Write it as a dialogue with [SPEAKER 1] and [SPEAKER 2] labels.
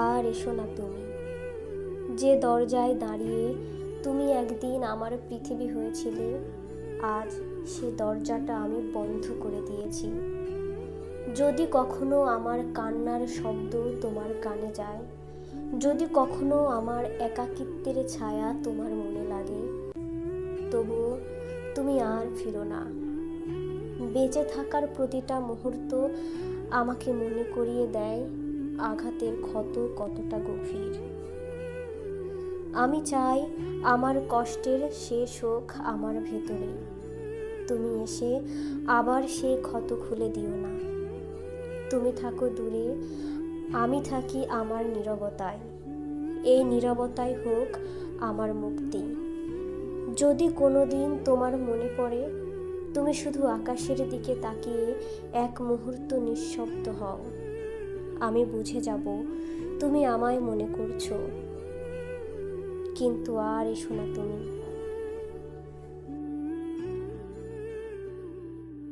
[SPEAKER 1] আর এসো না তুমি, যে দরজায় দাঁড়িয়ে তুমি একদিন আমার পৃথিবী হয়েছিলে, আজ সে দরজাটা আমি বন্ধ করে দিয়েছি। যদি কখনো আমার কান্নার শব্দ তোমার কানে যায়, যদি কখনো আমার একাকিত্বের ছায়া তোমার মনে লাগে, তবুও তুমি আর ফিরো না। বেঁচে থাকার প্রতিটা মুহূর্ত আমাকে মনে করিয়ে দেয় আঘাতের ক্ষত কতটা গভীর। আমি চাই আমার কষ্টের শেষ হোক আমার ভেতরে, তুমি এসে আবার সেই ক্ষত খুলে দিও না। তুমি থাকো দূরে, আমি থাকি আমার নীরবতায়, এই নীরবতাই হোক আমার মুক্তি। যদি কোনো দিন তোমার মনে পড়ে, তুমি শুধু আকাশের দিকে তাকিয়ে এক মুহূর্ত নিঃশব্দ হও। আমি বুঝে যাব তুমি আমায় মনে করছো, কিন্তু আর এসো না তুমি।